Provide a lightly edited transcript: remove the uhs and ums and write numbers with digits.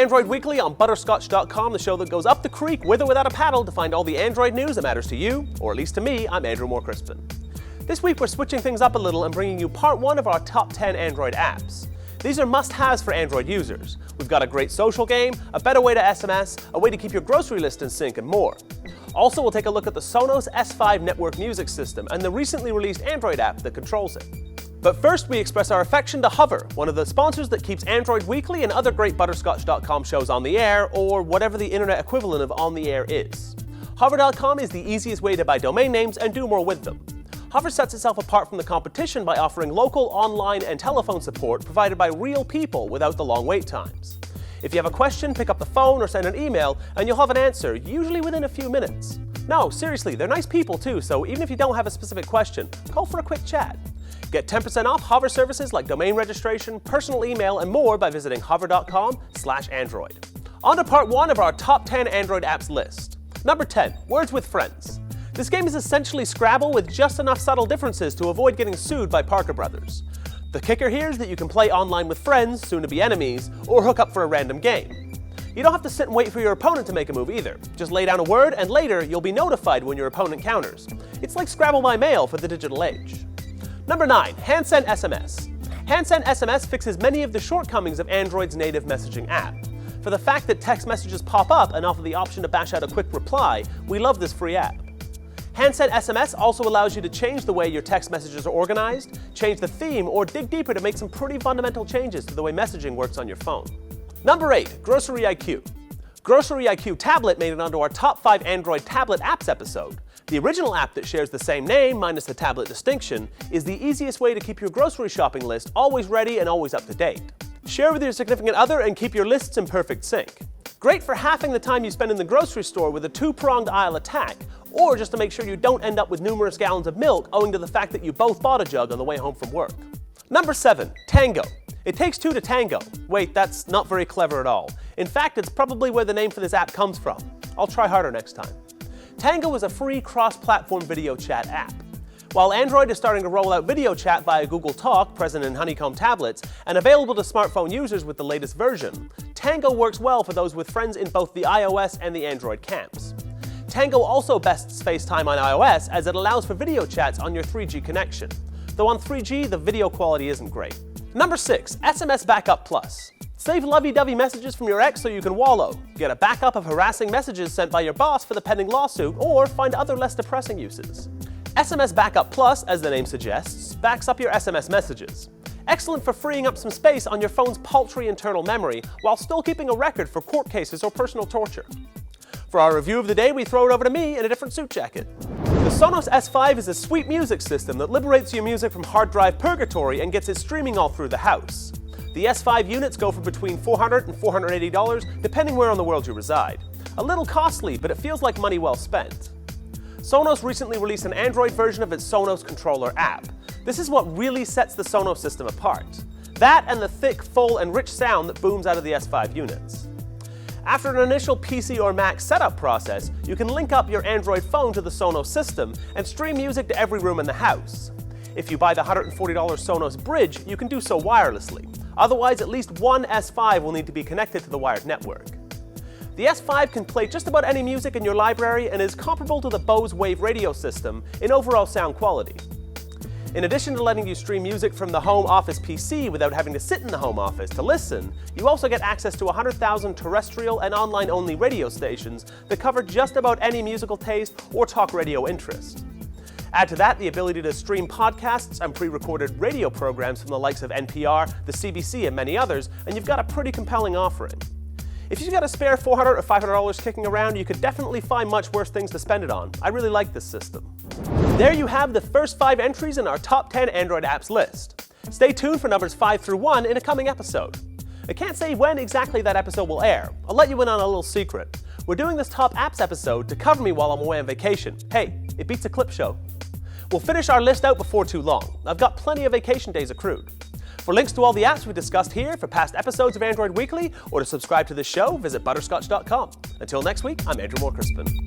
Android Weekly on Butterscotch.com, the show that goes up the creek with or without a paddle to find all the Android news that matters to you, or at least to me. I'm Andrew Moore Crispin. This week we're switching things up a little and bringing you part 1 of our top 10 Android apps. These are must-haves for Android users. We've got a great social game, a better way to SMS, a way to keep your grocery list in sync, and more. Also, we'll take a look at the Sonos S5 network music system and the recently released Android app that controls it. But first, we express our affection to Hover, one of the sponsors that keeps Android Weekly and other great Butterscotch.com shows on the air, or whatever the internet equivalent of on the air is. Hover.com is the easiest way to buy domain names and do more with them. Hover sets itself apart from the competition by offering local, online, and telephone support provided by real people without the long wait times. If you have a question, pick up the phone or send an email, and you'll have an answer, usually within a few minutes. No, seriously, they're nice people too, so even if you don't have a specific question, call for a quick chat. Get 10% off Hover services like domain registration, personal email, and more by visiting hover.com/Android. On to part 1 of our top 10 Android apps list. Number 10, Words with Friends. This game is essentially Scrabble with just enough subtle differences to avoid getting sued by Parker Brothers. The kicker here is that you can play online with friends, soon to be enemies, or hook up for a random game. You don't have to sit and wait for your opponent to make a move either. Just lay down a word and later you'll be notified when your opponent counters. It's like Scrabble by mail for the digital age. Number 9, Handsend SMS. Handsend SMS fixes many of the shortcomings of Android's native messaging app. For the fact that text messages pop up and offer the option to bash out a quick reply, we love this free app. Handsend SMS also allows you to change the way your text messages are organized, change the theme, or dig deeper to make some pretty fundamental changes to the way messaging works on your phone. Number 8, Grocery IQ. Grocery IQ Tablet made it onto our top 5 Android tablet apps episode. The original app that shares the same name, minus the tablet distinction, is the easiest way to keep your grocery shopping list always ready and always up to date. Share with your significant other and keep your lists in perfect sync. Great for halving the time you spend in the grocery store with a 2-pronged aisle attack, or just to make sure you don't end up with numerous gallons of milk owing to the fact that you both bought a jug on the way home from work. Number 7, Tango. It takes 2 to tango. Wait, that's not very clever at all. In fact, it's probably where the name for this app comes from. I'll try harder next time. Tango is a free cross-platform video chat app. While Android is starting to roll out video chat via Google Talk, present in Honeycomb tablets, and available to smartphone users with the latest version, Tango works well for those with friends in both the iOS and the Android camps. Tango also bests FaceTime on iOS as it allows for video chats on your 3G connection. Though on 3G, the video quality isn't great. Number 6, SMS Backup Plus. Save lovey-dovey messages from your ex so you can wallow, get a backup of harassing messages sent by your boss for the pending lawsuit, or find other less depressing uses. SMS Backup Plus, as the name suggests, backs up your SMS messages. Excellent for freeing up some space on your phone's paltry internal memory while still keeping a record for court cases or personal torture. For our review of the day, we throw it over to me in a different suit jacket. The Sonos S5 is a sweet music system that liberates your music from hard drive purgatory and gets it streaming all through the house. The S5 units go for between $400 and $480, depending where in the world you reside. A little costly, but it feels like money well spent. Sonos recently released an Android version of its Sonos Controller app. This is what really sets the Sonos system apart. That and the thick, full, and rich sound that booms out of the S5 units. After an initial PC or Mac setup process, you can link up your Android phone to the Sonos system and stream music to every room in the house. If you buy the $140 Sonos Bridge, you can do so wirelessly. Otherwise, at least one S5 will need to be connected to the wired network. The S5 can play just about any music in your library and is comparable to the Bose Wave radio system in overall sound quality. In addition to letting you stream music from the home office PC without having to sit in the home office to listen, you also get access to 100,000 terrestrial and online-only radio stations that cover just about any musical taste or talk radio interest. Add to that the ability to stream podcasts and pre-recorded radio programs from the likes of NPR, the CBC, and many others, and you've got a pretty compelling offering. If you've got a spare $400 or $500 kicking around, you could definitely find much worse things to spend it on. I really like this system. There you have the first 5 entries in our top 10 Android apps list. Stay tuned for numbers 5 through 1 in a coming episode. I can't say when exactly that episode will air. I'll let you in on a little secret. We're doing this top apps episode to cover me while I'm away on vacation. Hey, it beats a clip show. We'll finish our list out before too long. I've got plenty of vacation days accrued. For links to all the apps we discussed here, for past episodes of Android Weekly, or to subscribe to this show, visit Butterscotch.com. Until next week, I'm Andrew Moore Crispin.